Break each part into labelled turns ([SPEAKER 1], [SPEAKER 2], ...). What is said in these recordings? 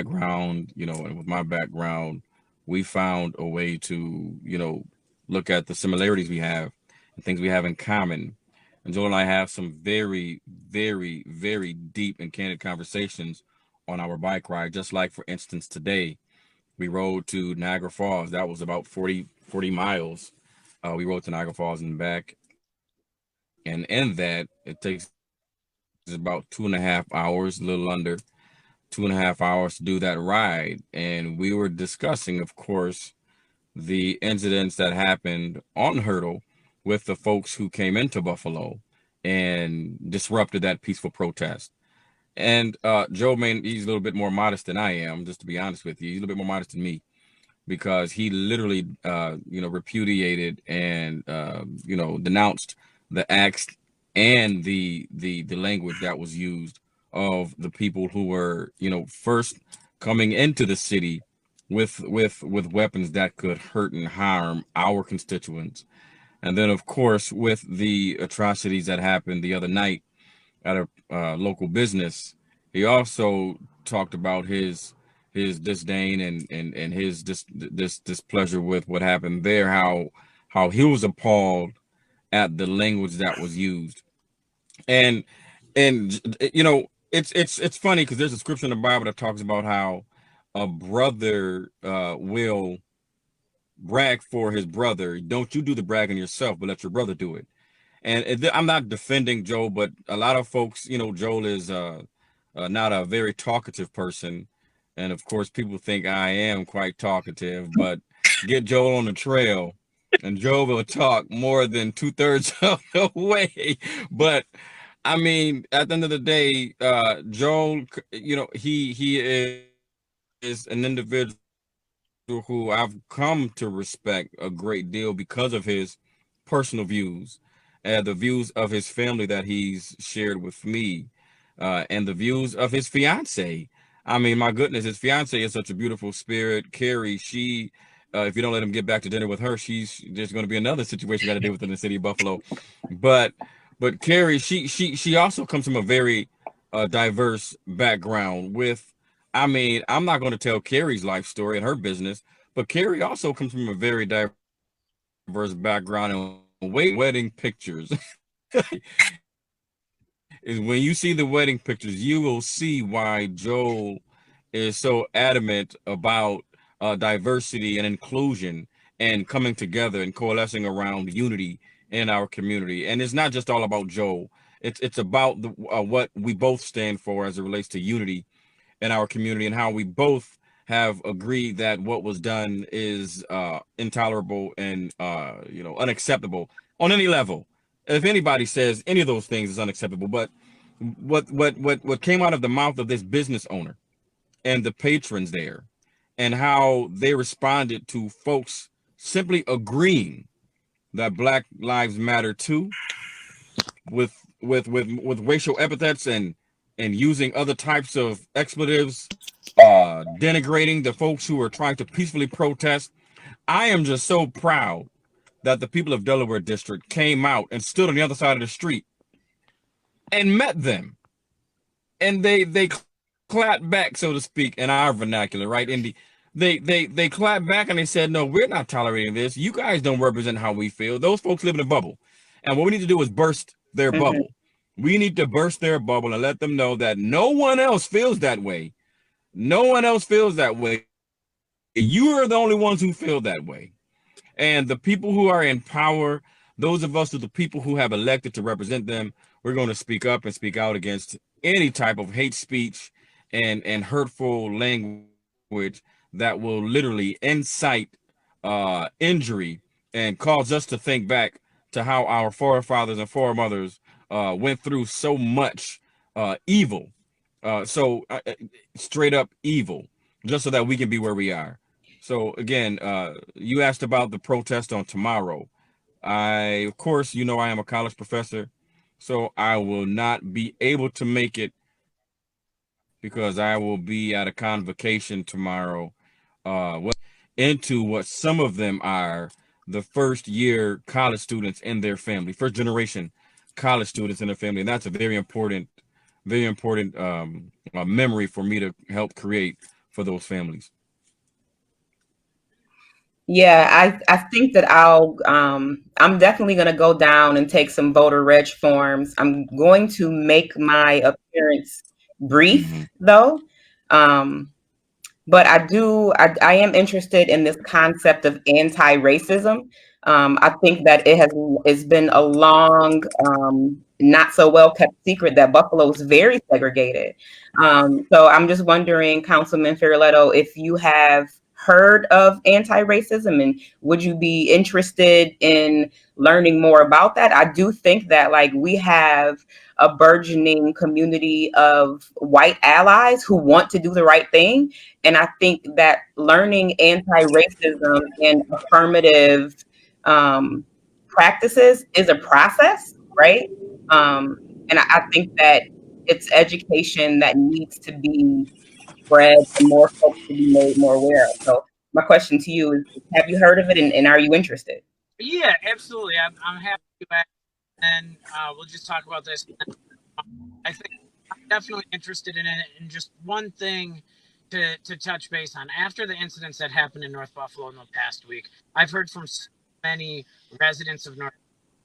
[SPEAKER 1] background, and with my background, we found a way to, look at the similarities we have and things we have in common. And Joel and I have some very, very, very deep and candid conversations on our bike ride. Just like, for instance, today we rode to Niagara Falls. That was about 40 miles. We rode to Niagara Falls and back. And in that, it takes about 2.5 hours, a little under 2.5 hours to do that ride. And we were discussing, of course, the incidents that happened on Hurdle with the folks who came into Buffalo and disrupted that peaceful protest. And Joe, man, he's a little bit more modest than I am, just to be honest with you. He's a little bit more modest than me because he literally, repudiated and, denounced the acts and the language that was used of the people who were, first coming into the city with weapons that could hurt and harm our constituents. And then, of course, with the atrocities that happened the other night at a local business, he also talked about his disdain and his this displeasure with what happened there. How he was appalled at the language that was used, and it's funny because there's a scripture in the Bible that talks about how a brother will brag for his brother. Don't you do the bragging yourself, but let your brother do it. And I'm not defending Joe, but a lot of folks, Joel is not a very talkative person. And of course, people think I am quite talkative, but get Joel on the trail and Joel will talk more than two-thirds of the way. But I mean, at the end of the day, Joel, he is an individual who I've come to respect a great deal because of his personal views and the views of his family that he's shared with me, and the views of his fiance. I mean, my goodness, his fiance is such a beautiful spirit. Carrie, she, if you don't let him get back to dinner with her, there's going to be another situation got to deal with in the city of Buffalo. But but Carrie, she also comes from a very diverse background. With, I mean, I'm not going to tell Carrie's life story and her business, but Carrie also comes from a very diverse background and wedding pictures. Is when you see the wedding pictures, you will see why Joel is so adamant about diversity and inclusion and coming together and coalescing around unity in our community. And it's not just all about Joel. It's about what we both stand for as it relates to unity in our community and how we both have agreed that what was done is intolerable and unacceptable on any level. If anybody says any of those things is unacceptable, but what came out of the mouth of this business owner and the patrons there, and how they responded to folks simply agreeing that Black Lives Matter too, with racial epithets and using other types of expletives, denigrating the folks who are trying to peacefully protest. I am just so proud that the people of Delaware District came out and stood on the other side of the street and met them, and they clapped back, so to speak, in our vernacular, right? In the they clapped back and they said, "No, we're not tolerating this. You guys don't represent how we feel. Those folks live in a bubble, and what we need to do is burst their
[SPEAKER 2] Mhm.
[SPEAKER 1] bubble. We need to burst their bubble and let them know that no one else feels that way. No one else feels that way. You are the only ones who feel that way." And the people who are in power, those of us who the people who have elected to represent them, we're going to speak up and speak out against any type of hate speech and hurtful language that will literally incite injury and cause us to think back to how our forefathers and foremothers went through so much evil, so straight up evil, just so that we can be where we are. So again, you asked about the protest on tomorrow. Of course, I am a college professor, so I will not be able to make it because I will be at a convocation tomorrow, into what some of them are the first year college students in their family, first generation college students in their family, and that's a very important memory for me to help create for those families.
[SPEAKER 2] Yeah, I think that I'm definitely gonna go down and take some voter reg forms. I'm going to make my appearance brief
[SPEAKER 1] Mm-hmm.
[SPEAKER 2] though. Um, but I am interested in this concept of anti-racism. I think that it's been a long, not so well kept secret that Buffalo is very segregated. So I'm just wondering, Councilman Feroleto, if you have heard of anti-racism and would you be interested in learning more about that? I do think that like we have a burgeoning community of white allies who want to do the right thing, and I think that learning anti-racism and affirmative um, practices is a process, right? And I think that it's education that needs to be spread and more folks to be made more aware of. So my question to you is, have you heard of it, and are you interested?
[SPEAKER 3] Yeah, absolutely. I'm happy to be back, and we'll just talk about this. I think I'm definitely interested in it. And just one thing to touch base on after the incidents that happened in North Buffalo in the past week, I've heard from so many residents of North,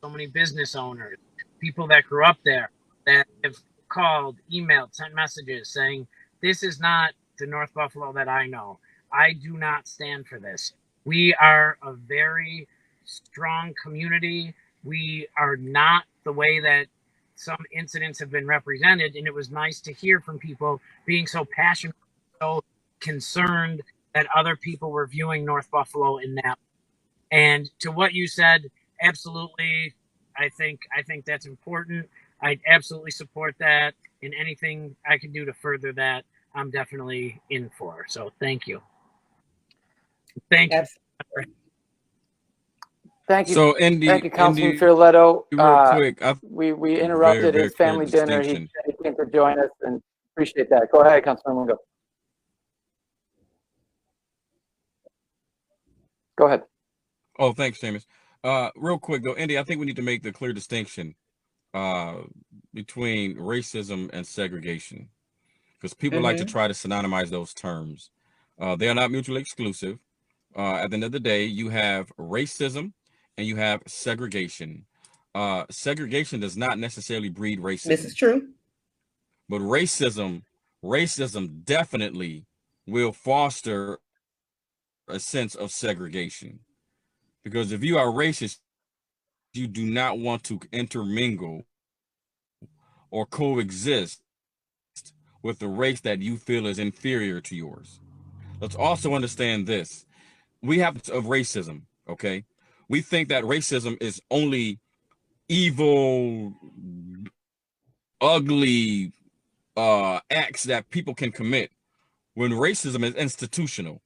[SPEAKER 3] so many business owners, people that grew up there that have called, emailed, sent messages saying, "This is not the North Buffalo that I know. I do not stand for this. We are a very strong community. We are not the way that some incidents have been represented." And it was nice to hear from people being so passionate, so concerned that other people were viewing North Buffalo in that. And to what you said, absolutely, I think that's important. I absolutely support that, and anything I can do to further that, I'm definitely in for. So thank you. Thank you.
[SPEAKER 2] Yes.
[SPEAKER 4] Thank you.
[SPEAKER 1] So,
[SPEAKER 4] Thank you, Councilman
[SPEAKER 1] Indy,
[SPEAKER 4] Fioletto.
[SPEAKER 1] real quick, I
[SPEAKER 4] We
[SPEAKER 1] very,
[SPEAKER 4] interrupted
[SPEAKER 1] very
[SPEAKER 4] his
[SPEAKER 1] clear
[SPEAKER 4] family dinner. He
[SPEAKER 1] distinction.
[SPEAKER 4] said he came to join us and appreciate that. Go ahead, Councilman Wingo. Go ahead.
[SPEAKER 1] Oh, thanks, James. Real quick though, Indy, I think we need to make the clear distinction uh, between racism and segregation, because people like to
[SPEAKER 2] Mm-hmm.
[SPEAKER 1] try to synonymize those terms. They are not mutually exclusive. At the end of the day, you have racism and you have segregation. Segregation does not necessarily breed
[SPEAKER 2] This is
[SPEAKER 1] racism,
[SPEAKER 2] true.
[SPEAKER 1] but racism definitely will foster a sense of segregation. Because if you are racist, you do not want to intermingle or coexist with the race that you feel is inferior to yours. Let's also understand this. We have of racism, okay? We think that racism is only evil, ugly acts that people can commit when racism is institutional.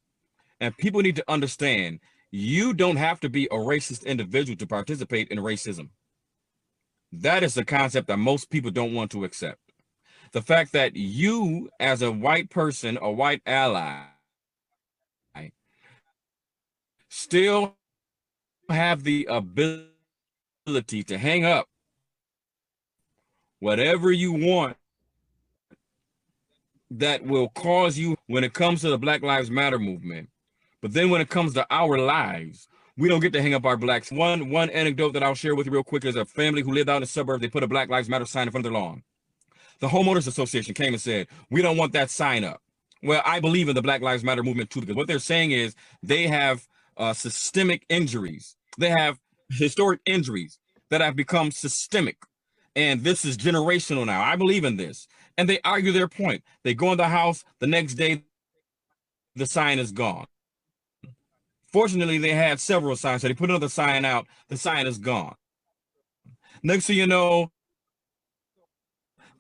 [SPEAKER 1] And people need to understand you don't have to be a racist individual to participate in racism. That is the concept that most people don't want to accept. The fact that you, as a white person, a white ally, still have the ability to hang up whatever you want that will cause you harm when it comes to the Black Lives Matter movement. But then when it comes to our lives, we don't get to hang up our black sign. One anecdote that I'll share with you real quick is a family who lived out in the suburbs. They put a Black Lives Matter sign in front of their lawn. The homeowners association came and said, "We don't want that sign up." Well, I believe in the Black Lives Matter movement too, because what they're saying is they have systemic injuries. They have historic injuries that have become systemic. And this is generational now. I believe in this. And they argue their point. They go in the house, the next day, the sign is gone. Fortunately, they had several signs, so they put another sign out, the sign is gone. Next thing you know,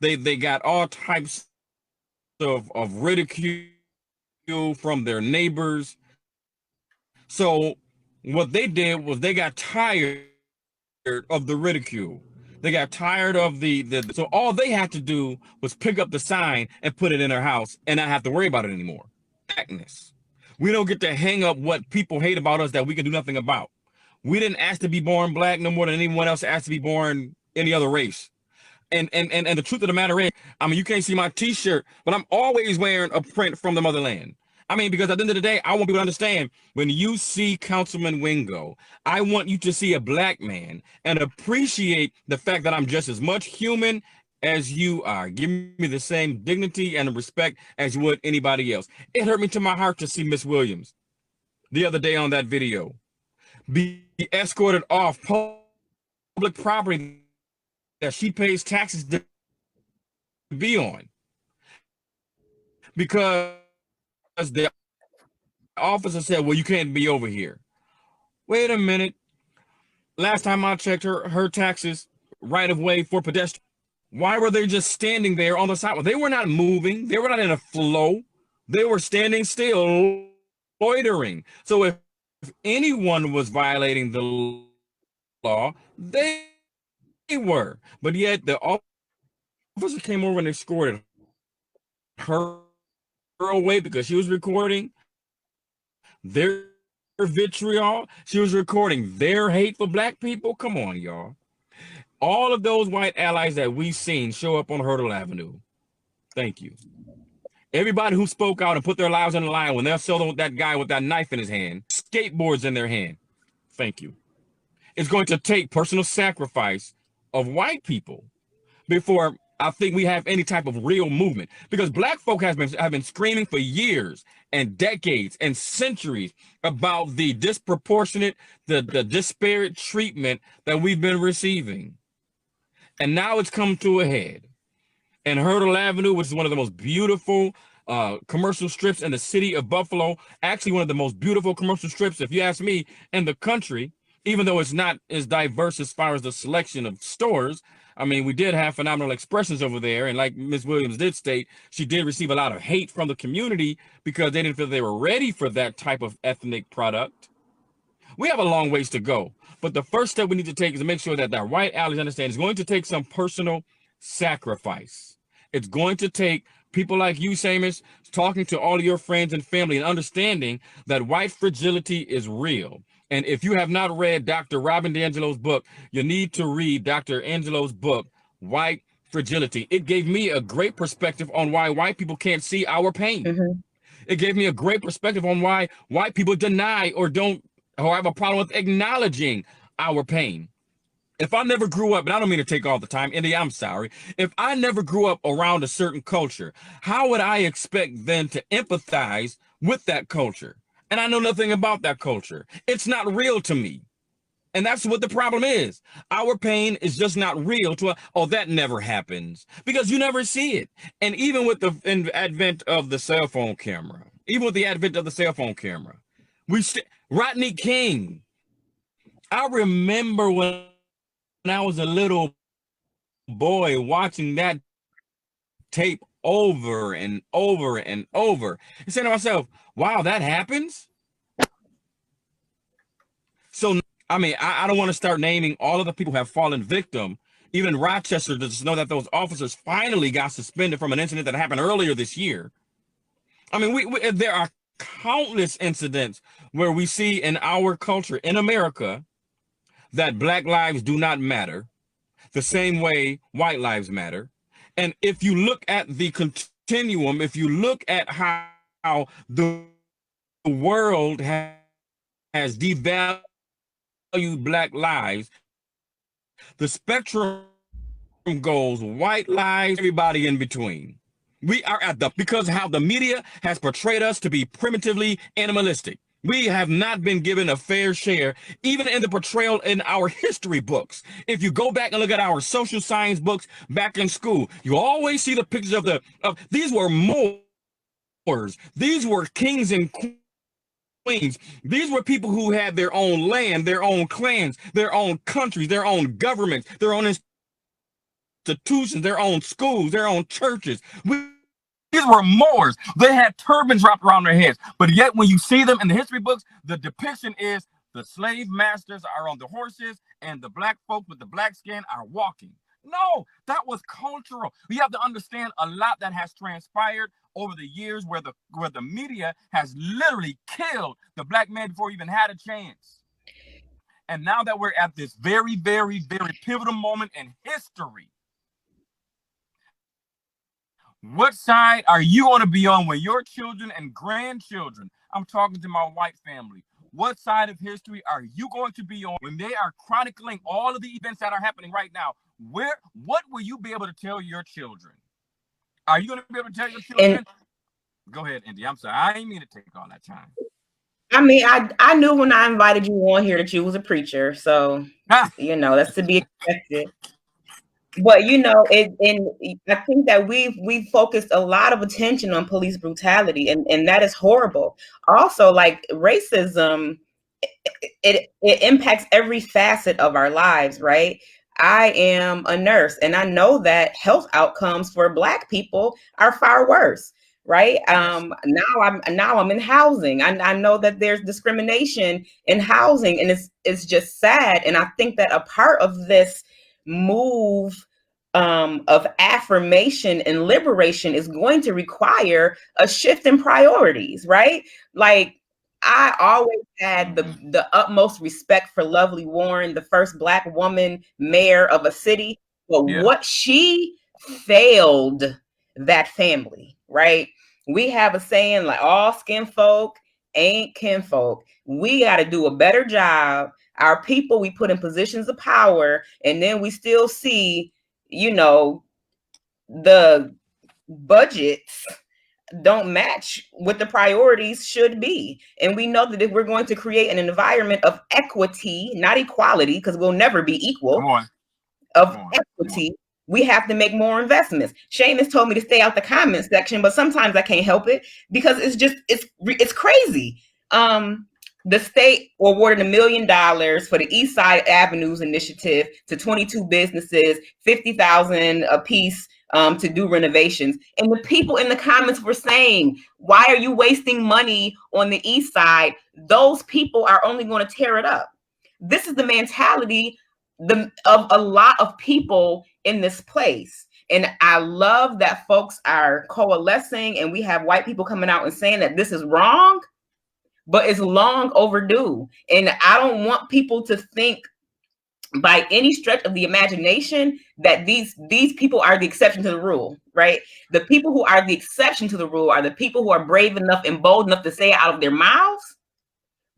[SPEAKER 1] they got all types of ridicule from their neighbors. So what they did was they got tired of the ridicule. They got tired of the so all they had to do was pick up the sign and put it in their house and not have to worry about it anymore. That's blackness. We don't get to hang up what people hate about us that we can do nothing about. We didn't ask to be born black no more than anyone else asked to be born any other race. And the truth of the matter is, I mean, you can't see my T-shirt, but I'm always wearing a print from the motherland. I mean, because at the end of the day, I want people to understand, when you see Councilman Wingo, I want you to see a black man and appreciate the fact that I'm just as much human as you are. Give me the same dignity and respect as you would anybody else. It hurt me to my heart to see Miss Williams the other day on that video be escorted off public property that she pays taxes to be on, because the officer said, well, you can't be over here. Wait a minute. Last time I checked, her taxes right of way for pedestrians. Why were they just standing there on the sidewalk? They were not moving. They were not in a flow. They were standing still, loitering. So if anyone was violating the law, they were. But yet the officer came over and escorted her away because she was recording their vitriol. She was recording their hate for black people. Come on, y'all. All of those white allies that we've seen show up on Hurdle Avenue. Thank you. Everybody who spoke out and put their lives on the line when they're selling that guy with that knife in his hand, skateboards in their hand. Thank you. It's going to take personal sacrifice of white people before I think we have any type of real movement, because black folk have been screaming for years and decades and centuries about the disproportionate, the disparate treatment that we've been receiving. And now it's come to a head. And Hurdle Avenue, which is one of the most beautiful commercial strips in the city of Buffalo, actually one of the most beautiful commercial strips, if you ask me, in the country, even though it's not as diverse as far as the selection of stores. I mean, we did have phenomenal expressions over there. And like Ms. Williams did state, she did receive a lot of hate from the community because they didn't feel they were ready for that type of ethnic product. We have a long ways to go. But the first step we need to take is to make sure that our white allies understand it's going to take some personal sacrifice. It's going to take people like you, Seamus, talking to all of your friends and family and understanding that white fragility is real. And if you have not read Dr. Robin DiAngelo's book, you need to read Dr. Angelo's book, White Fragility. It gave me a great perspective on why white people can't see our pain. Mm-hmm. It gave me a great perspective on why white people deny or have a problem with acknowledging our pain. If I never grew up, and I don't mean to take all the time, Indy, I'm sorry. If I never grew up around a certain culture, how would I expect then to empathize with that culture? And I know nothing about that culture. It's not real to me. And that's what the problem is. Our pain is just not real to us. Oh, that never happens, because you never see it. And even with the advent of the cell phone camera, Rodney King, I remember when I was a little boy watching that tape over and over and over and saying to myself, wow, that happens? So, I mean, I don't want to start naming all of the people who have fallen victim. Even in Rochester, to just know that those officers finally got suspended from an incident that happened earlier this year. I mean, there are countless incidents where we see in our culture, in America, that black lives do not matter the same way white lives matter. And if you look at the continuum, if you look at how the world has devalued black lives, the spectrum goes white lives, everybody in between. We are because how the media has portrayed us to be primitively animalistic. We have not been given a fair share, even in the portrayal in our history books. If you go back and look at our social science books back in school, you always see the pictures of these were Moors, these were kings and queens. These were people who had their own land, their own clans, their own countries, their own governments, their own institutions, their own schools, their own churches. These were Moors. They had turbans wrapped around their heads. But yet when you see them in the history books, the depiction is the slave masters are on the horses and the black folk with the black skin are walking. No, that was cultural. We have to understand a lot that has transpired over the years where the media has literally killed the black man before he even had a chance. And now that we're at this very, very, very pivotal moment in history, What side are you going to be on when your children and grandchildren? I'm talking to my white family. What side of history are you going to be on when they are chronicling all of the events that are happening right now? What will you be able to tell your children? Are you going to be able to tell your children?
[SPEAKER 2] And
[SPEAKER 1] go ahead, Indy. I'm sorry. I didn't mean to take all that time.
[SPEAKER 2] I mean, I knew when I invited you on here that you was a preacher, so that's to be expected. But I think that we've focused a lot of attention on police brutality, and that is horrible. Also, like racism, it impacts every facet of our lives, right? I am a nurse, and I know that health outcomes for Black people are far worse, right? Now I'm in housing. I know that there's discrimination in housing, and it's just sad. And I think that a part of this move of affirmation and liberation is going to require a shift in priorities, right? Like, I always had the utmost respect for Lovely Warren, the first Black woman mayor of a city, but what she failed that family, right? We have a saying like all skin folk ain't kinfolk. We got to do a better job. Our people we put in positions of power, and then we still see, the budgets don't match what the priorities should be. And we know that if we're going to create an environment of equity, not equality, because we'll never be equal, equity, we have to make more investments. Seamus told me to stay out the comments section, but sometimes I can't help it because it's crazy. The state awarded $1 million for the East Side Avenues initiative to 22 businesses, 50,000 a piece, to do renovations. And the people in the comments were saying, why are you wasting money on the East Side? Those people are only going to tear it up. This is the mentality of a lot of people in this place. And I love that folks are coalescing, and we have white people coming out and saying that this is wrong, but it's long overdue. And I don't want people to think by any stretch of the imagination that these people are the exception to the rule, right? The people who are the exception to the rule are the people who are brave enough and bold enough to say it out of their mouths.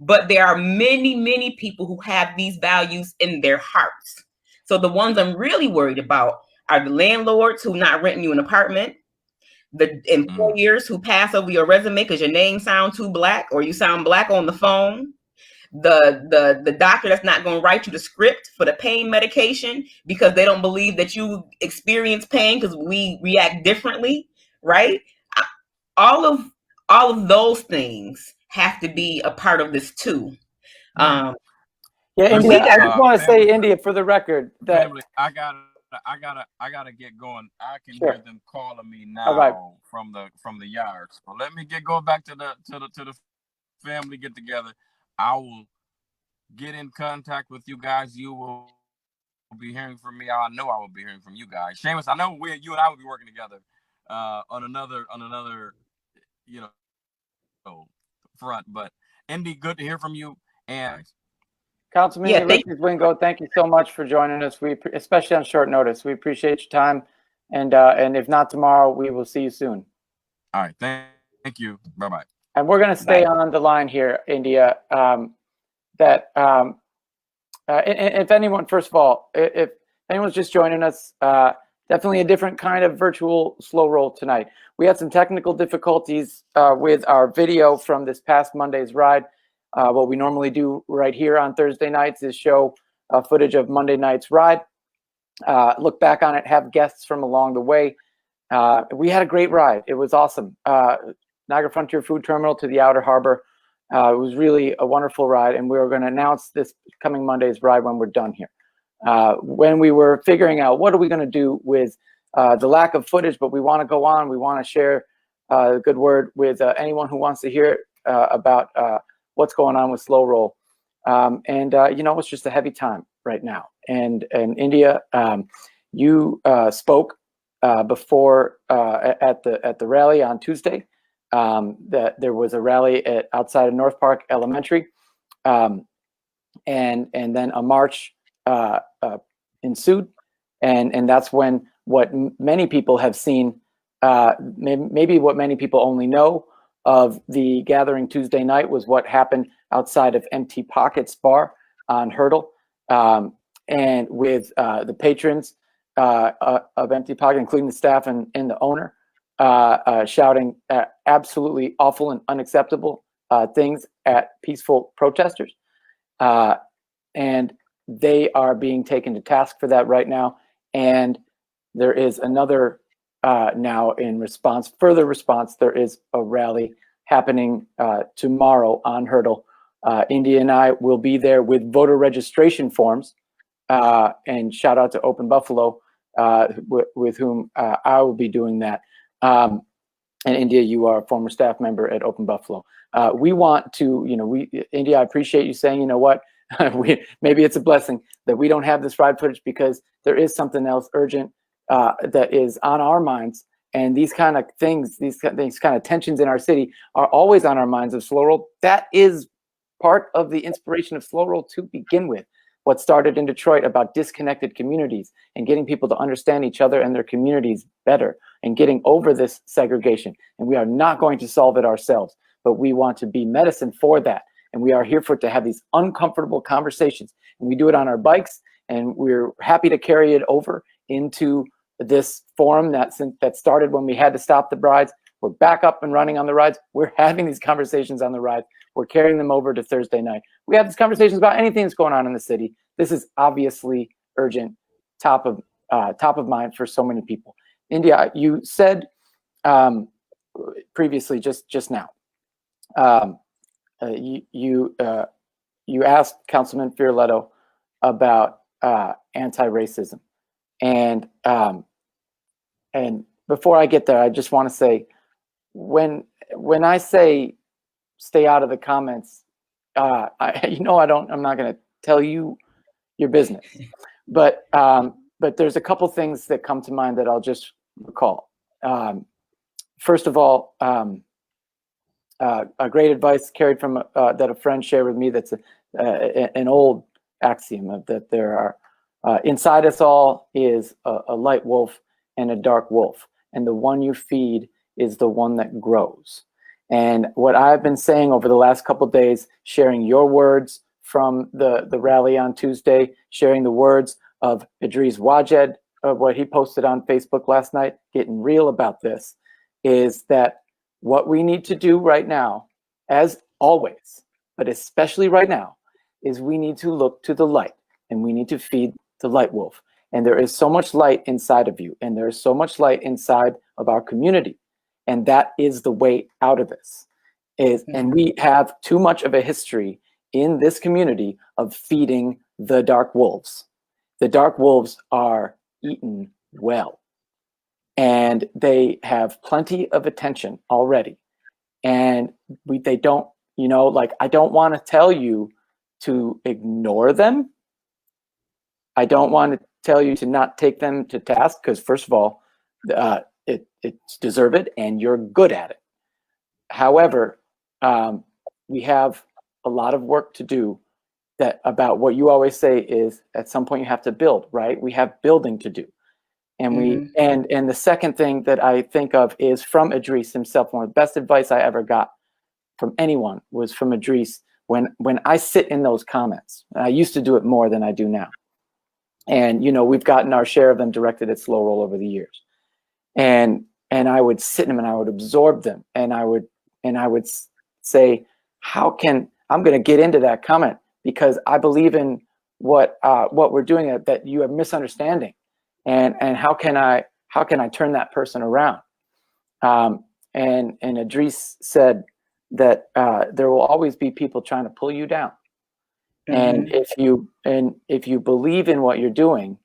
[SPEAKER 2] But there are many, many people who have these values in their hearts. So the ones I'm really worried about are the landlords who not renting you an apartment, the employers who pass over your resume because your name sounds too Black or you sound Black on the phone, the doctor that's not going to write you the script for the pain medication because they don't believe that you experience pain because we react differently, right? All of those things have to be a part of this too.
[SPEAKER 4] Yeah, India, I just want to say, India, for the record, that
[SPEAKER 1] family, I gotta get going. I can hear them calling me now from the yard. So let me go back to the family get together. I will get in contact with you guys. You will be hearing from me. I know I will be hearing from you guys. Seamus, I know you and I will be working together on another front. But Indy, good to hear from you. And
[SPEAKER 4] Councilman Ulysses Wingo, thank you so much for joining us. We, especially on short notice, we appreciate your time. And if not tomorrow, we will see you soon.
[SPEAKER 1] All right, thank you. Bye-bye.
[SPEAKER 4] And we're going to stay on the line here, India. If anyone, first of all, if anyone's just joining us, definitely a different kind of virtual slow roll tonight. We had some technical difficulties with our video from this past Monday's ride. What we normally do right here on Thursday nights is show footage of Monday night's ride, look back on it, have guests from along the way. We had a great ride. It was awesome. Niagara Frontier Food Terminal to the Outer Harbor. It was really a wonderful ride, and we were going to announce this coming Monday's ride when we're done here. When we were figuring out what are we going to do with the lack of footage, but we want to go on, we want to share a good word with anyone who wants to hear about what's going on with Slow Roll. It's just a heavy time right now. And India, you spoke before at the rally on Tuesday. That there was a rally outside of North Park Elementary, and then a march ensued, and that's when what many people have seen maybe what many people only know of the gathering Tuesday night was what happened outside of Empty Pockets Bar on Hurdle, and with the patrons of Empty Pocket, including the staff and the owner, shouting absolutely awful and unacceptable things at peaceful protesters. And they are being taken to task for that right now. And there is another now in response, further response, there is a rally happening tomorrow on Hurdle. India and I will be there with voter registration forms, and shout out to Open Buffalo, with whom I will be doing that. And India, you are a former staff member at Open Buffalo. We want to, India, I appreciate you saying, you know what, maybe it's a blessing that we don't have this ride footage, because there is something else urgent that is on our minds. And these kind of things, these kind of tensions in our city are always on our minds of Slow Roll. That is part of the inspiration of Slow Roll to begin with. What started in Detroit about disconnected communities and getting people to understand each other and their communities better and getting over this segregation. And we are not going to solve it ourselves, but we want to be medicine for that. And we are here for it to have these uncomfortable conversations. And we do it on our bikes, and we're happy to carry it over into this forum that started when we had to stop the rides. We're back up and running on the rides. We're having these conversations on the rides. We're carrying them over to Thursday night. We have these conversations about anything that's going on in the city. This is obviously urgent, top of mind for so many people. India, you said previously, just now, you asked Councilman Feroleto about anti-racism, and before I get there, I just want to say, when I say stay out of the comments, I'm not going to tell you your business, but there's a couple things that come to mind that I'll just recall. First of all, a great advice carried from that a friend shared with me. That's an old axiom of that there are inside us all is a light wolf and a dark wolf, and the one you feed is the one that grows. And what I've been saying over the last couple of days, sharing your words from the rally on Tuesday, sharing the words of Idris Wajed, of what he posted on Facebook last night, getting real about this, is that what we need to do right now, as always, but especially right now, is we need to look to the light, and we need to feed the light wolf. And there is so much light inside of you, and there is so much light inside of our community. And that is the way out of this. And we have too much of a history in this community of feeding the dark wolves. The dark wolves are eaten well, and they have plenty of attention already. And they don't, I don't want to tell you to ignore them. I don't want to tell you to not take them to task, because first of all, it's deserved and you're good at it. However, we have a lot of work to do about what you always say is at some point you have to build, right? We have building to do. And and the second thing that I think of is from Idris himself. One of the best advice I ever got from anyone was from Idris when I sit in those comments. I used to do it more than I do now. And we've gotten our share of them directed at Slow Roll over the years. And I would sit in them and I would absorb them, and I would say, I'm going to get into that comment because I believe in what we're doing, that you are misunderstanding, and how can I turn that person around? And Idris said that there will always be people trying to pull you down. And if you believe in what you're doing,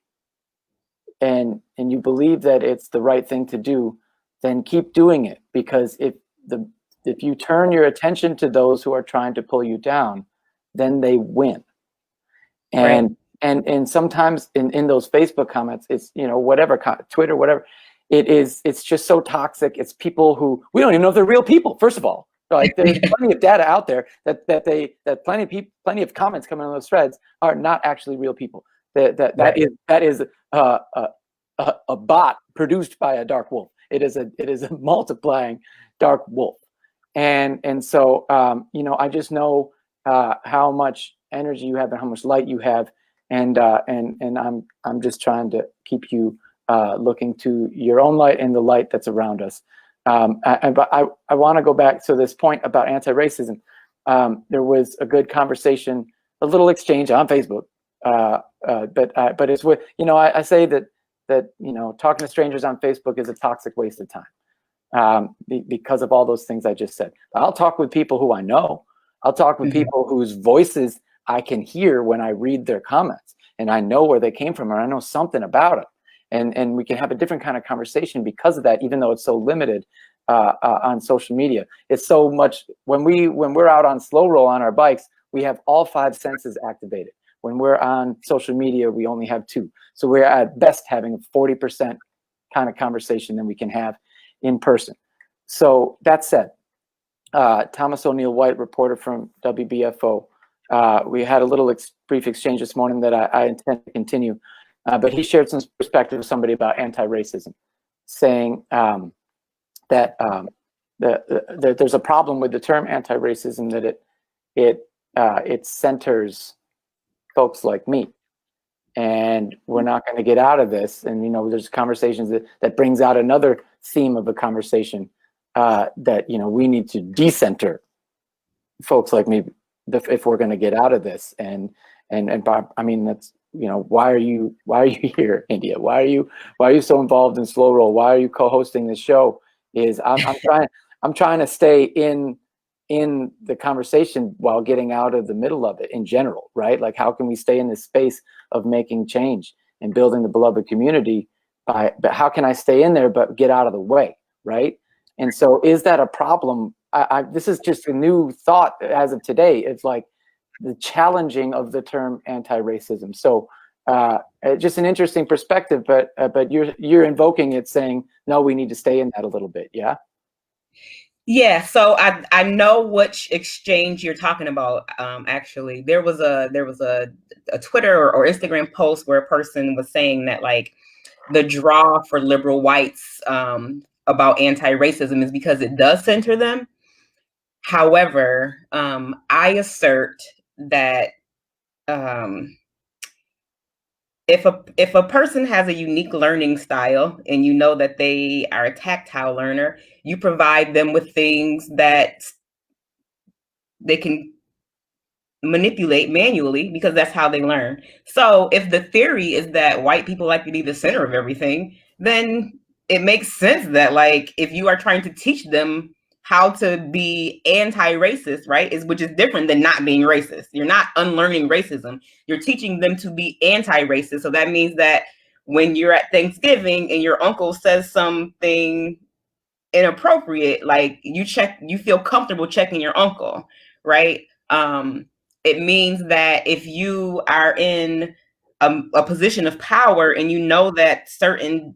[SPEAKER 4] and you believe that it's the right thing to do, then keep doing it. Because if you turn your attention to those who are trying to pull you down, then they win. And and sometimes in those Facebook comments, it's whatever, Twitter, whatever, it's just so toxic. It's people who we don't even know if they're real people. First of all, like there's plenty of data out there that plenty of comments coming on those threads are not actually real people. That is a bot produced by a dark wolf. It is a multiplying dark wolf. And so, you know, I just know how much energy you have and how much light you have. And I'm just trying to keep you looking to your own light and the light that's around us. But I want to go back to this point about anti-racism. There was a good conversation, a little exchange on Facebook. But it's with, you know, I say that you know, talking to strangers on Facebook is a toxic waste of time because of all those things I just said. I'll talk with people who I know. I'll talk with people whose voices I can hear when I read their comments, and I know where they came from, or I know something about it, and we can have a different kind of conversation because of that, even though it's so limited on social media. It's so much when we're out on slow roll on our bikes, we have all 5 senses activated. When we're on social media, we only have 2. So we're at best having a 40% kind of conversation than we can have in person. So that said, Thomas O'Neill White, reporter from WBFO, we had a little brief exchange this morning that I intend to continue, but he shared some perspective with somebody about anti-racism, saying that there's a problem with the term anti-racism, that it centers folks like me, and we're not going to get out of this. And you know, there's conversations that brings out another theme of a conversation that, you know, we need to decenter folks like me if we're going to get out of this. And Bob, I mean, that's, you know, why are you here, India? Why are you so involved in Slow Roll? Why are you co-hosting this show? I'm trying to stay in the conversation while getting out of the middle of it in general, right? Like, how can we stay in this space of making change and building the beloved community? But how can I stay in there but get out of the way, right? And so, is that a problem? This is just a new thought as of today. It's like the challenging of the term anti-racism. So, just an interesting perspective. But you're invoking it, saying no, we need to stay in that a little bit. Yeah.
[SPEAKER 2] Yeah, so I know which exchange you're talking about. Actually, there was a Twitter or Instagram post where a person was saying that, like, the draw for liberal whites about anti-racism is because it does center them. However, I assert that if a person has a unique learning style and you know that they are a tactile learner, you provide them with things that they can manipulate manually because that's how they learn. So if the theory is that white people like to be the center of everything, then it makes sense that, like, if you are trying to teach them how to be anti-racist, right, which is different than not being racist. You're not unlearning racism. You're teaching them to be anti-racist. So that means that when you're at Thanksgiving and your uncle says something inappropriate, like, you feel comfortable checking your uncle, right? It means that if you are in a position of power and you know that certain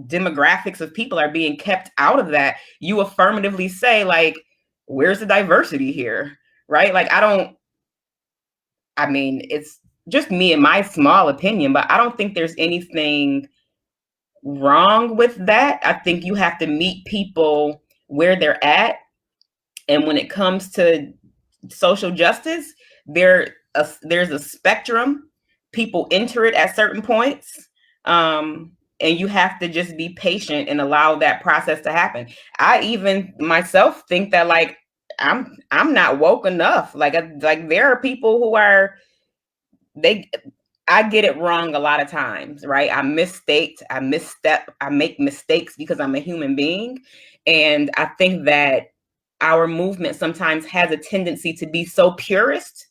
[SPEAKER 2] demographics of people are being kept out of that, you affirmatively say, like, where's the diversity here, right? Like, I mean, it's just me and my small opinion, but I don't think there's anything wrong with that. I think you have to meet people where they're at. And when it comes to social justice, there's a spectrum. People enter it at certain points. And you have to just be patient and allow that process to happen. I even myself think that, like, I'm not woke enough. Like there are people who are, I get it wrong a lot of times, right? I misstep, I make mistakes because I'm a human being. And I think that our movement sometimes has a tendency to be so purist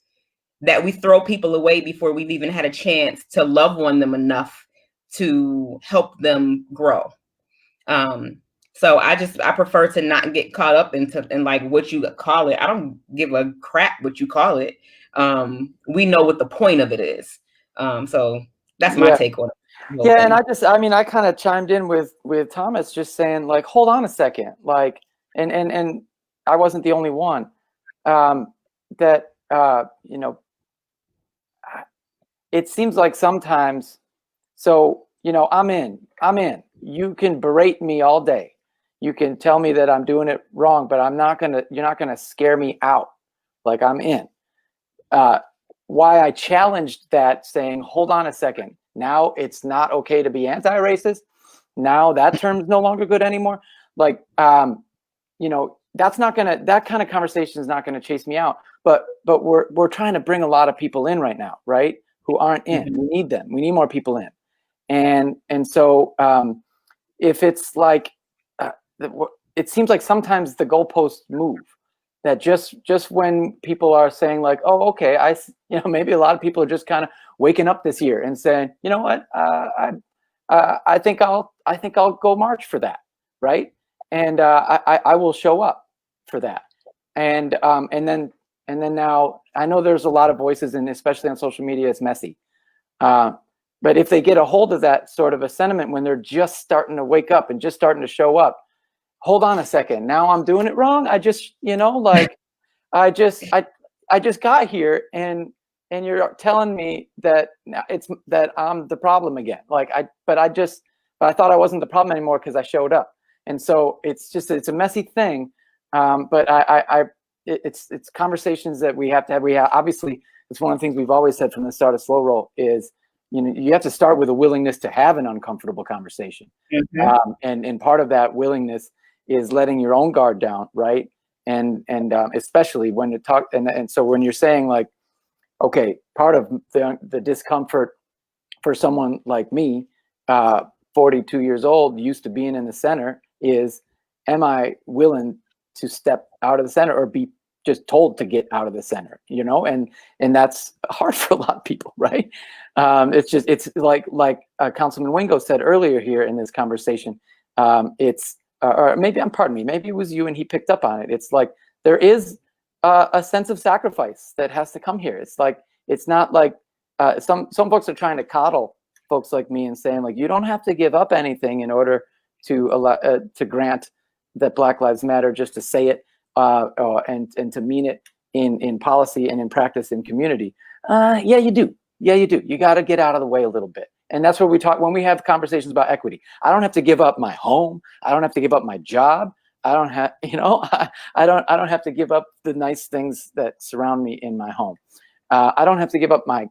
[SPEAKER 2] that we throw people away before we've even had a chance to love on them enough to help them grow. So I prefer to not get caught up in like what you call it. I don't give a crap what you call it. We know what the point of it is. So that's my take on it.
[SPEAKER 4] Yeah, and I kind of chimed in with Thomas, just saying, like, hold on a second, like, and I wasn't the only one. That you know, it seems like sometimes, so I'm in. You can berate me all day. You can tell me that I'm doing it wrong, but you're not gonna scare me out. Like, I'm in. Why I challenged that, saying, hold on a second. Now it's not okay to be anti-racist. Now that term's no longer good anymore. Like, that kind of conversation is not gonna chase me out. But we're trying to bring a lot of people in right now, right? Who aren't in. We need them. We need more people in. And so if it's like, it seems like sometimes the goalposts move. That just when people are saying like, oh, okay, maybe a lot of people are just kind of waking up this year and saying, you know what, I think I'll go march for that, right? And I will show up for that. And then now I know there's a lot of voices, and especially on social media, it's messy. But if they get a hold of that sort of a sentiment when they're just starting to wake up and just starting to show up, hold on a second, now I'm doing it wrong. I just got here and you're telling me that that I'm the problem again. But I thought I wasn't the problem anymore because I showed up. And so it's a messy thing. But it's conversations that we have to have. Obviously, it's one of the things we've always said from the start of Slow Roll is, you have to start with a willingness to have an uncomfortable conversation. And part of that willingness is letting your own guard down, right? And especially when you talk, and so when you're saying like, okay, part of the discomfort for someone like me, 42 years old, used to being in the center, is, am I willing to step out of the center or be just told to get out of the center, and that's hard for a lot of people, right? It's like Councilman Wingo said earlier here in this conversation. Or maybe maybe it was you and he picked up on it. It's like there is a sense of sacrifice that has to come here. It's like, it's not like some folks are trying to coddle folks like me and saying like, you don't have to give up anything in order to allow to grant that Black Lives Matter, just to say it and to mean it in policy and in practice in community. Yeah, you do. You got to get out of the way a little bit. And that's what we talk when we have conversations about equity. I don't have to give up my home. I don't have to give up my job. I don't have, I don't have to give up the nice things that surround me in my home. I don't have to give up my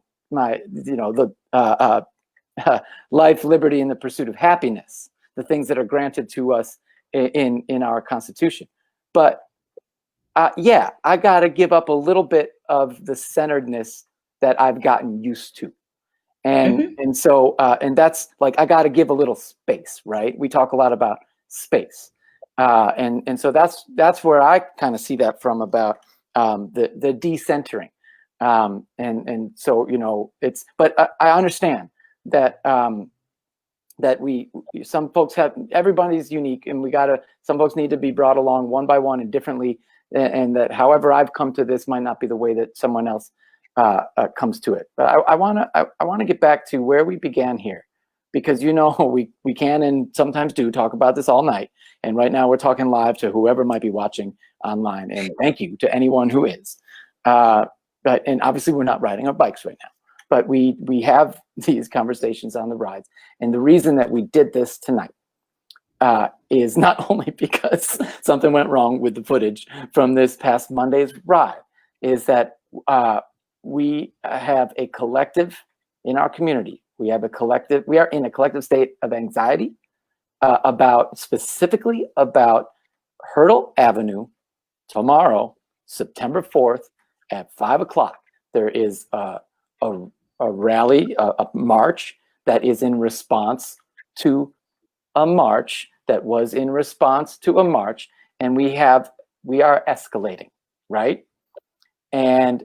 [SPEAKER 4] life, liberty, and the pursuit of happiness, the things that are granted to us in our Constitution. But yeah, I got to give up a little bit of the centeredness that I've gotten used to. And so that's like, I got to give a little space, right? We talk a lot about space. And so that's where I kind of see that from, about the decentering. And so, but I understand that that some folks everybody's unique, and some folks need to be brought along one by one and differently. And that however I've come to this might not be the way that someone else comes to it. But I want to get back to where we began here, because we can and sometimes do talk about this all night. And right now we're talking live to whoever might be watching online, and thank you to anyone who is. And obviously we're not riding our bikes right now, but we have these conversations on the rides. And the reason that we did this tonight is not only because something went wrong with the footage from this past Monday's ride, is that we have a collective in our community. We are in a collective state of anxiety specifically about Hurdle Avenue tomorrow, September 4th at 5 o'clock. There is a rally, a march that is in response to a march that was in response to a march, and we are escalating, right? And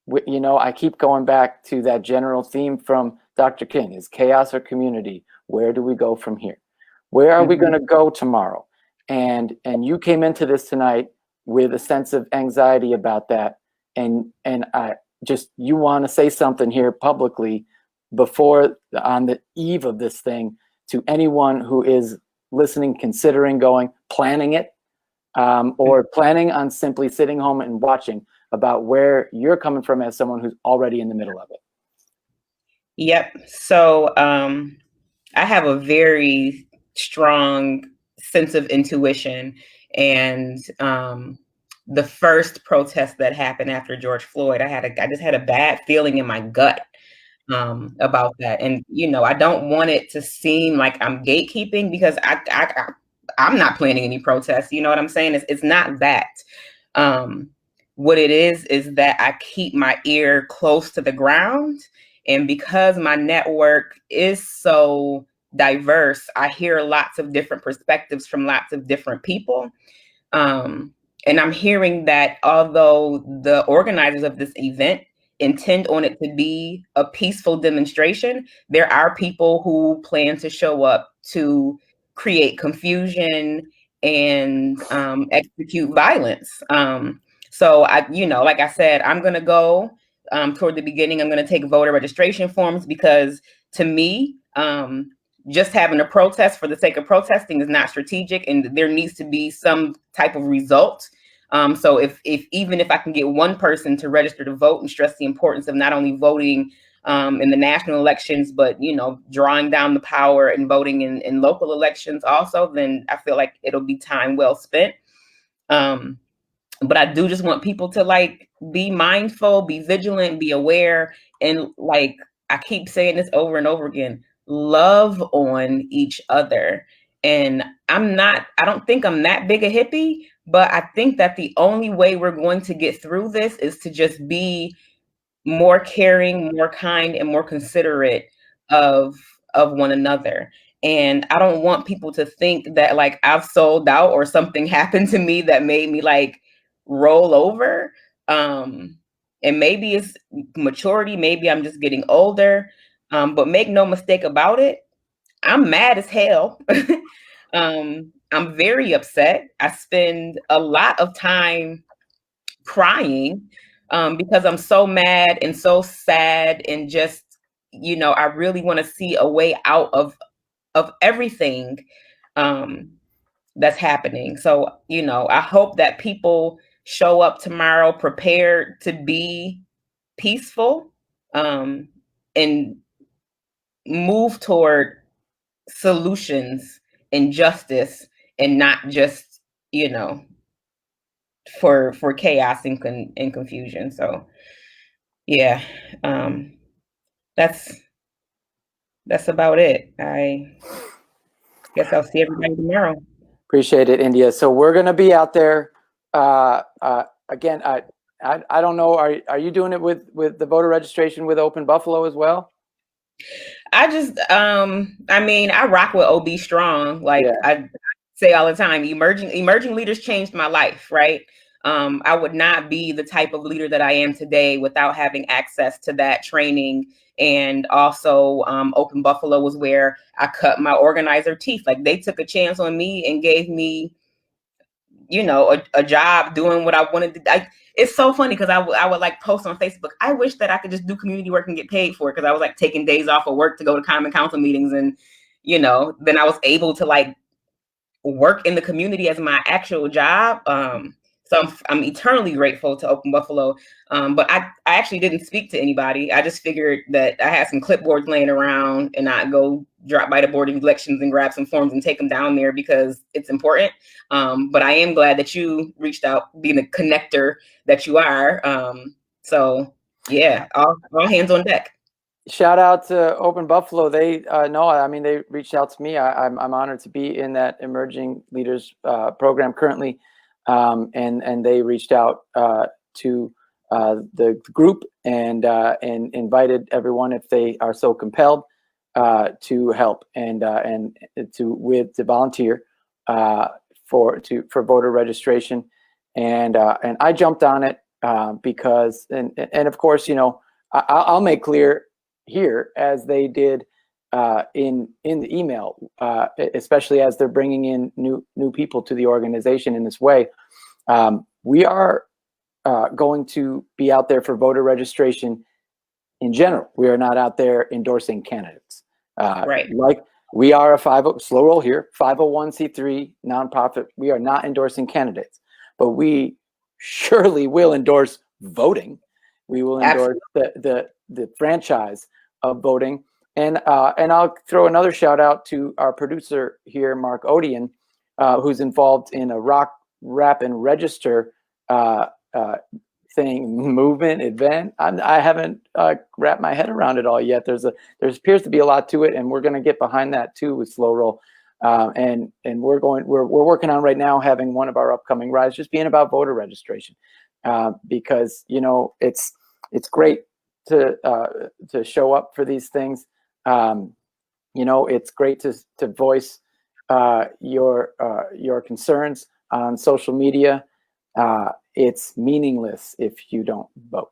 [SPEAKER 4] I keep going back to that general theme from Dr. King: is chaos or community? Where do we go from here? Where are we going to go tomorrow? And you came into this tonight with a sense of anxiety about that, and you want to say something here publicly on the eve of this thing to anyone who is listening, considering going, planning it, or planning on simply sitting home and watching, about where you're coming from as someone who's already in the middle of it.
[SPEAKER 2] Yep. So I have a very strong sense of intuition, and the first protest that happened after George Floyd, I just had a bad feeling in my gut about that. And I don't want it to seem like I'm gatekeeping, because I'm not planning any protests. You know what I'm saying? It's not that. What it is that I keep my ear close to the ground, and because my network is so diverse, I hear lots of different perspectives from lots of different people. And I'm hearing that although the organizers of this event intend on it to be a peaceful demonstration, there are people who plan to show up to create confusion and execute violence. So like I said, I'm going to go toward the beginning. I'm going to take voter registration forms, because to me, just having a protest for the sake of protesting is not strategic, and there needs to be some type of result. So if even if I can get one person to register to vote and stress the importance of not only voting in the national elections, but drawing down the power and voting in local elections also, then I feel like it'll be time well spent. But I do just want people to be mindful, be vigilant, be aware, and I keep saying this over and over again, love on each other. And I don't think I'm that big a hippie, but I think that the only way we're going to get through this is to just be more caring, more kind, and more considerate of one another. And I don't want people to think that I've sold out or something happened to me that made me roll over. And maybe it's maturity, maybe I'm just getting older. But make no mistake about it, I'm mad as hell. I'm very upset. I spend a lot of time crying because I'm so mad and so sad, and just I really want to see a way out of everything that's happening. So I hope that people show up tomorrow prepared to be peaceful and move toward solutions and justice, and not just for chaos and confusion. So yeah, that's about it. I guess I'll see everybody tomorrow.
[SPEAKER 4] Appreciate it, India. So we're going to be out there again. I don't know. Are you doing it with the voter registration with Open Buffalo as well?
[SPEAKER 2] I just I rock with OB Strong. I say all the time, emerging leaders changed my life, right? I would not be the type of leader that I am today without having access to that training. And also Open Buffalo was where I cut my organizer teeth. They took a chance on me and gave me a job doing what I wanted to do. It's so funny because I would post on Facebook, I wish that I could just do community work and get paid for it, because I was taking days off of work to go to common council meetings, and then I was able to work in the community as my actual job. So I'm eternally grateful to Open Buffalo. But I actually didn't speak to anybody. I just figured that I had some clipboards laying around, and I'd go drop by the board of elections and grab some forms and take them down there because it's important. But I am glad that you reached out, being the connector that you are. So yeah, all hands on deck.
[SPEAKER 4] Shout out to Open Buffalo. They they reached out to me. I'm honored to be in that Emerging Leaders program currently, and they reached out to the group and invited everyone, if they are so compelled, to help and to volunteer for voter registration, and I jumped on it because and of course I'll make clear here, as they did in the email, especially as they're bringing in new people to the organization in this way. We are going to be out there for voter registration in general. We are not out there endorsing candidates.
[SPEAKER 2] Right.
[SPEAKER 4] Like we are a slow roll here, 501c3 nonprofit. We are not endorsing candidates, but we surely will endorse voting. We will endorse the franchise. of voting. And I'll throw another shout out to our producer here, Mark Odian, who's involved in a rock, rap, and register movement event. I haven't wrapped my head around it all yet. There appears to be a lot to it, and we're going to get behind that too with Slow Roll. And we're working on right now having one of our upcoming rides just being about voter registration, because it's great to show up for these things. It's great to voice your concerns on social media. It's meaningless if you don't vote.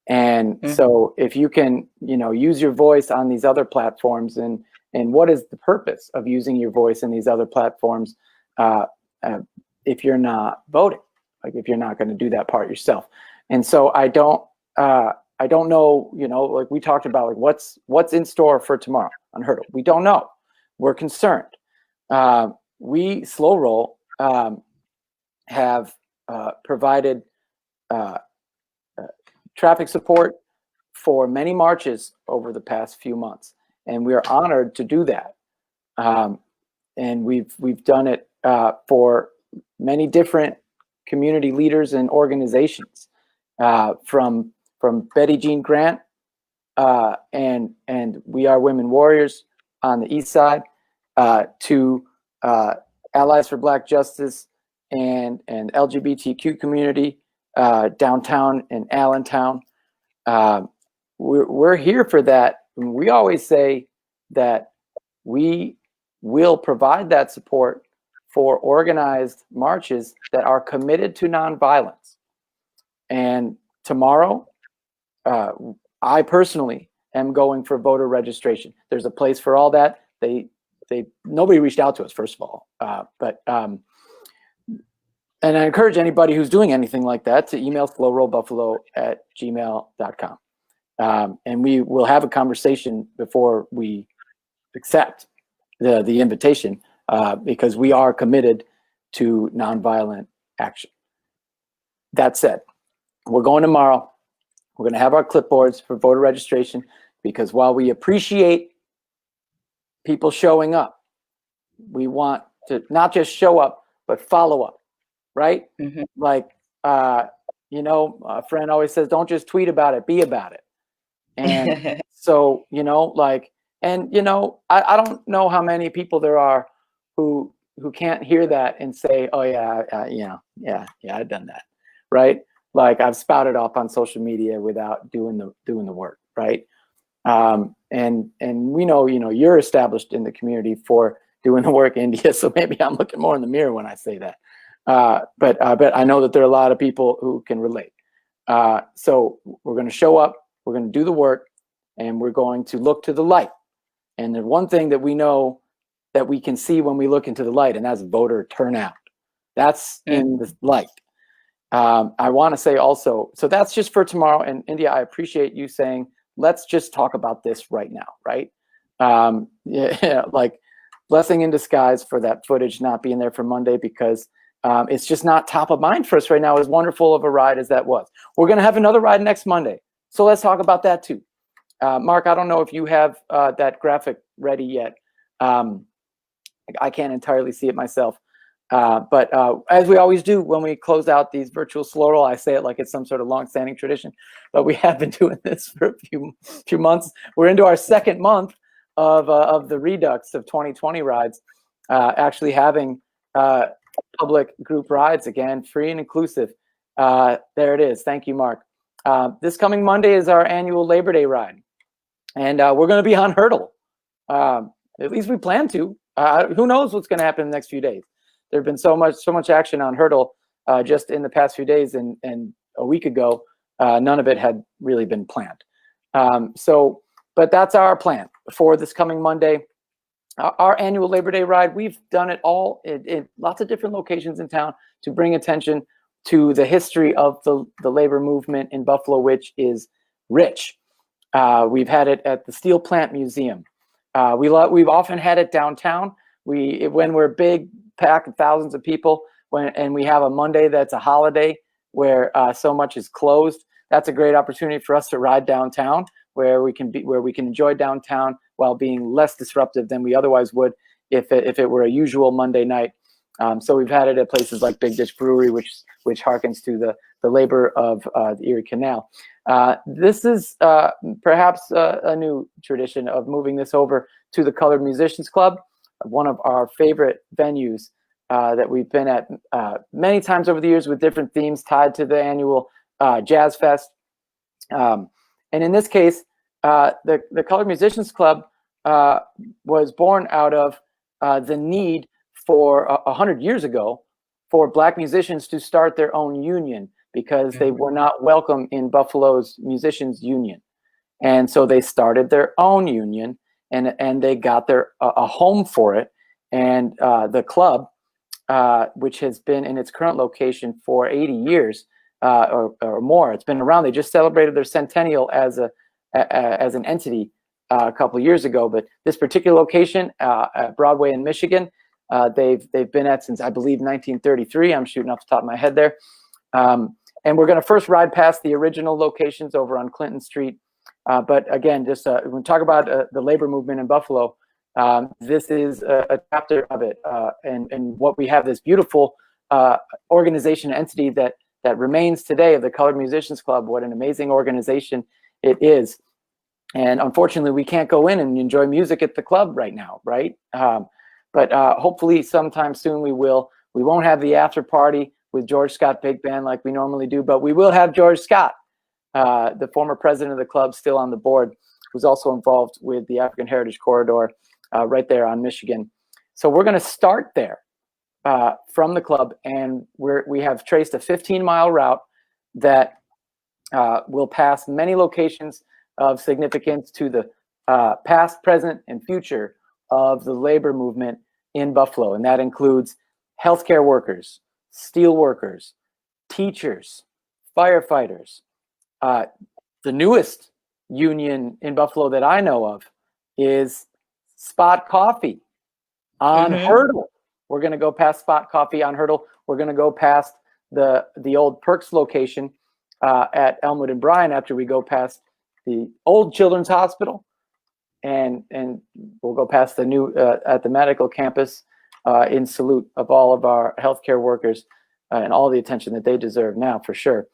[SPEAKER 4] And so if you can, use your voice on these other platforms, and what is the purpose of using your voice in these other platforms if you're not voting, like if you're not going to do that part yourself? And so I don't know, like we talked about, like what's in store for tomorrow on Hurdle. We don't know. We're concerned. We, Slow Roll, have provided traffic support for many marches over the past few months, and we are honored to do that. And we've done it for many different community leaders and organizations, from Betty Jean Grant and We Are Women Warriors on the East Side, to Allies for Black Justice and LGBTQ community downtown in Allentown. We're here for that. We always say that we will provide that support for organized marches that are committed to nonviolence. And tomorrow, I personally am going for voter registration. There's a place for all that. Nobody reached out to us, first of all, and I encourage anybody who's doing anything like that to email slowrollbuffalo@gmail.com. And we will have a conversation before we accept the invitation, because we are committed to nonviolent action. That said, we're going tomorrow. We're going to have our clipboards for voter registration, because while we appreciate people showing up, we want to not just show up, but follow up, right? Like, a friend always says, don't just tweet about it, be about it. And so, I don't know how many people there are who can't hear that and say, oh yeah, I've done that, right? Like, I've spouted off on social media without doing the work, right? And we know, you're established in the community for doing the work, India. So maybe I'm looking more in the mirror when I say that. But I know that there are a lot of people who can relate. So we're going to show up, we're going to do the work, and we're going to look to the light. And the one thing that we know that we can see when we look into the light, and that's voter turnout. That's in the light. I want to say also, so that's just for tomorrow. And India, I appreciate you saying, let's just talk about this right now, right? Like, blessing in disguise for that footage not being there for Monday, because it's just not top of mind for us right now, as wonderful of a ride as that was. We're going to have another ride next Monday. So let's talk about that too. Mark, I don't know if you have that graphic ready yet. I can't entirely see it myself. But as we always do when we close out these virtual Slow Roll, I say it like it's some sort of long-standing tradition, but we have been doing this for a few months. We're into our second month of the Redux of 2020 rides, actually having public group rides again, free and inclusive. There it is. Thank you, Mark. This coming Monday is our annual Labor Day ride, and we're going to be on Hurdle. At least we plan to. Who knows what's going to happen in the next few days? There have been so much action on Hurdle just in the past few days, and a week ago, none of it had really been planned. But that's our plan for this coming Monday. Our annual Labor Day ride, we've done it all in lots of different locations in town to bring attention to the history of the labor movement in Buffalo, which is rich. We've had it at the Steel Plant Museum. We've often had it downtown. When we're big, pack of thousands of people, and we have a Monday that's a holiday where so much is closed, that's a great opportunity for us to ride downtown. where we can enjoy downtown while being less disruptive than we otherwise would if it were a usual Monday night. So we've had it at places like Big Dish Brewery, which harkens to the labor of the Erie Canal. This is perhaps a new tradition of moving this over to the Colored Musicians Club, one of our favorite venues that we've been at many times over the years with different themes tied to the annual Jazz Fest. And in this case, the Colored Musicians Club was born out of the need for 100 years ago for Black musicians to start their own union because they were not welcome in Buffalo's musicians union. And so they started their own union and they got a home for it. And the club, which has been in its current location for 80 years or more, it's been around. They just celebrated their centennial as an entity a couple of years ago. But this particular location at Broadway in Michigan, they've been at since I believe 1933. I'm shooting off the top of my head there. And we're going to first ride past the original locations over on Clinton Street. But again, just when we talk about the labor movement in Buffalo, this is a chapter of it. And what we have, this beautiful organization entity that remains today of the Colored Musicians Club. What an amazing organization it is. And unfortunately, we can't go in and enjoy music at the club right now, right? But hopefully sometime soon we will. We won't have the after party with George Scott Big Band like we normally do, but we will have George Scott, the former president of the club, still on the board, who's also involved with the African Heritage Corridor right there on Michigan. So we're going to start there from the club, and we have traced a 15-mile route that will pass many locations of significance to the past, present, and future of the labor movement in Buffalo. And that includes healthcare workers, steel workers, teachers, firefighters. The newest union in Buffalo that I know of is Spot Coffee on Hurdle. We're going to go past Spot Coffee on Hurdle. We're going to go past the old Perks location at Elmwood and Bryan after we go past the old Children's Hospital. And we'll go past the new at the medical campus in salute of all of our healthcare workers and all the attention that they deserve now, for sure.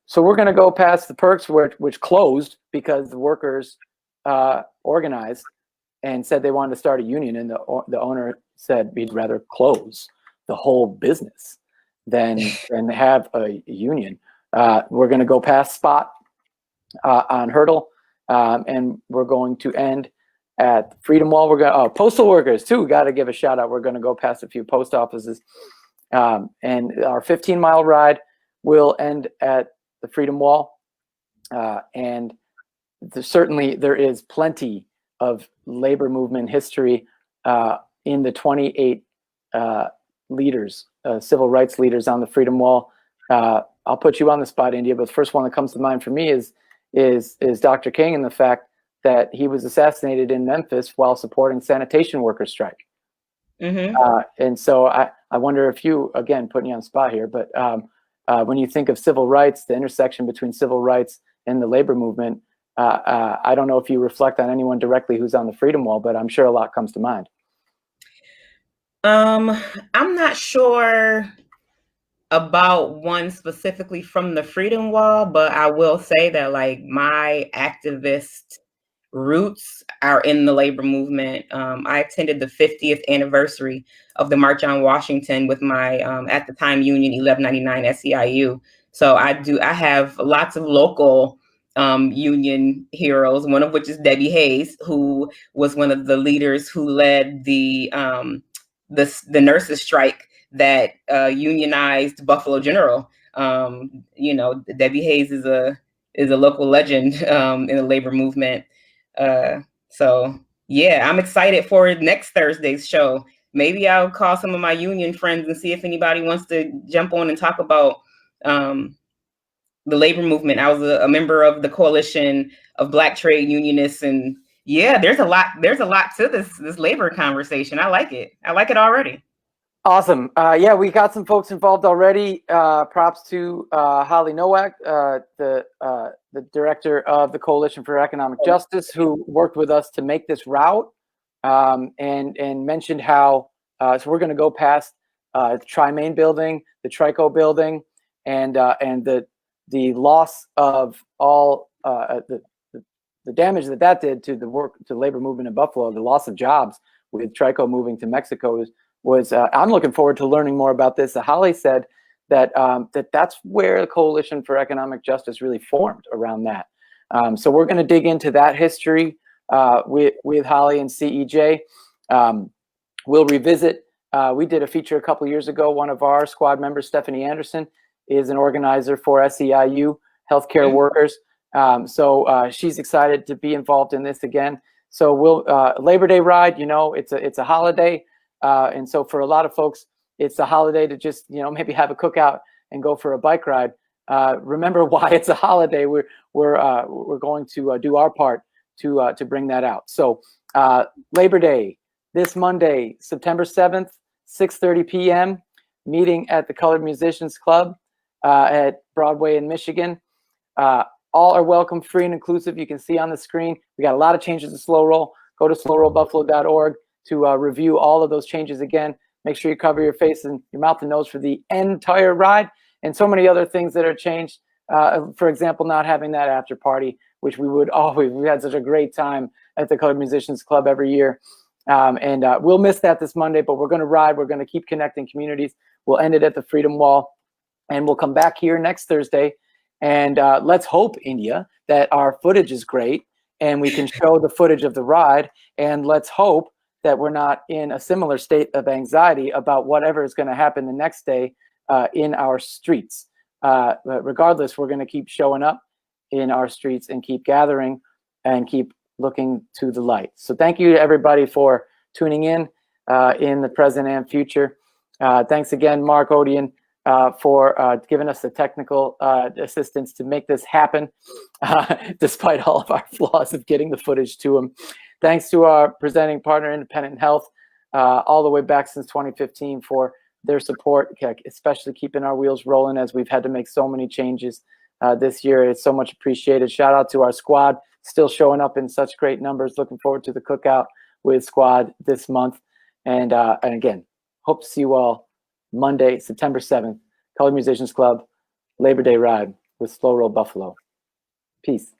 [SPEAKER 4] So we're going to go past the Perks, which closed because the workers organized and said they wanted to start a union, and the owner said he'd rather close the whole business than have a union. We're going to go past Spot on Hurdle, and we're going to end at Freedom Wall. We're going postal workers too. Got to give a shout out. We're going to go past a few post offices, and our 15-mile ride will end at the Freedom Wall. And certainly there is plenty of labor movement history in the 28 leaders, civil rights leaders on the Freedom Wall. I'll put you on the spot, India, but the first one that comes to mind for me is Dr. King, and the fact that he was assassinated in Memphis while supporting sanitation workers' strike. And so I wonder if you, again, putting you on the spot here, but when you think of civil rights, the intersection between civil rights and the labor movement, I don't know if you reflect on anyone directly who's on the Freedom Wall, but I'm sure a lot comes to mind.
[SPEAKER 2] I'm not sure about one specifically from the Freedom Wall, but I will say that like my activist roots are in the labor movement. I attended the 50th anniversary of the March on Washington with my, at the time, Union 1199 SEIU. So I have lots of local union heroes, one of which is Debbie Hayes, who was one of the leaders who led the nurses strike that unionized Buffalo General. Debbie Hayes is a local legend in the labor movement. So yeah, I'm excited for next Thursday's show. Maybe I'll call some of my union friends and see if anybody wants to jump on and talk about the labor movement. I was a member of the Coalition of Black Trade Unionists, and yeah, there's a lot to this labor conversation. I like it already.
[SPEAKER 4] Awesome. Yeah, we got some folks involved already. Props to Holly Nowak, the director of the Coalition for Economic Justice, who worked with us to make this route, and mentioned how, so we're going to go past the Tri-Main building, the Trico building, and the loss of all the damage that did to the labor movement in Buffalo, the loss of jobs with Trico moving to Mexico was I'm looking forward to learning more about this. Holly said that that's where the Coalition for Economic Justice really formed around that. So we're going to dig into that history with Holly and CEJ. We'll revisit. We did a feature a couple years ago. One of our squad members, Stephanie Anderson, is an organizer for SEIU healthcare workers. So she's excited to be involved in this again. So we'll Labor Day ride. You know, it's a holiday. And so for a lot of folks, it's a holiday to just, you know, maybe have a cookout and go for a bike ride. Remember why it's a holiday. We're going to do our part to bring that out. So Labor Day, this Monday, September 7th, 6:30 p.m., meeting at the Colored Musicians Club at Broadway in Michigan. All are welcome, free and inclusive. You can see on the screen, we got a lot of changes to Slow Roll. Go to slowrollbuffalo.org to review all of those changes again. Make sure you cover your face and your mouth and nose for the entire ride, and so many other things that are changed. For example, not having that after party, which we had such a great time at the Colored Musicians Club every year. And we'll miss that this Monday, but we're going to ride. We're going to keep connecting communities. We'll end it at the Freedom Wall, and we'll come back here next Thursday. And let's hope, India, that our footage is great and we can show the footage of the ride. And let's hope that we're not in a similar state of anxiety about whatever is going to happen the next day in our streets. But regardless, we're going to keep showing up in our streets and keep gathering and keep looking to the light. So thank you to everybody for tuning in the present and future. Thanks again, Mark Odian, for giving us the technical assistance to make this happen, despite all of our flaws of getting the footage to him. Thanks to our presenting partner, Independent Health, all the way back since 2015 for their support, especially keeping our wheels rolling as we've had to make so many changes this year. It's so much appreciated. Shout out to our squad, still showing up in such great numbers. Looking forward to the cookout with squad this month. And again, hope to see you all Monday, September 7th, Colored Musicians Club, Labor Day ride with Slow Roll Buffalo. Peace.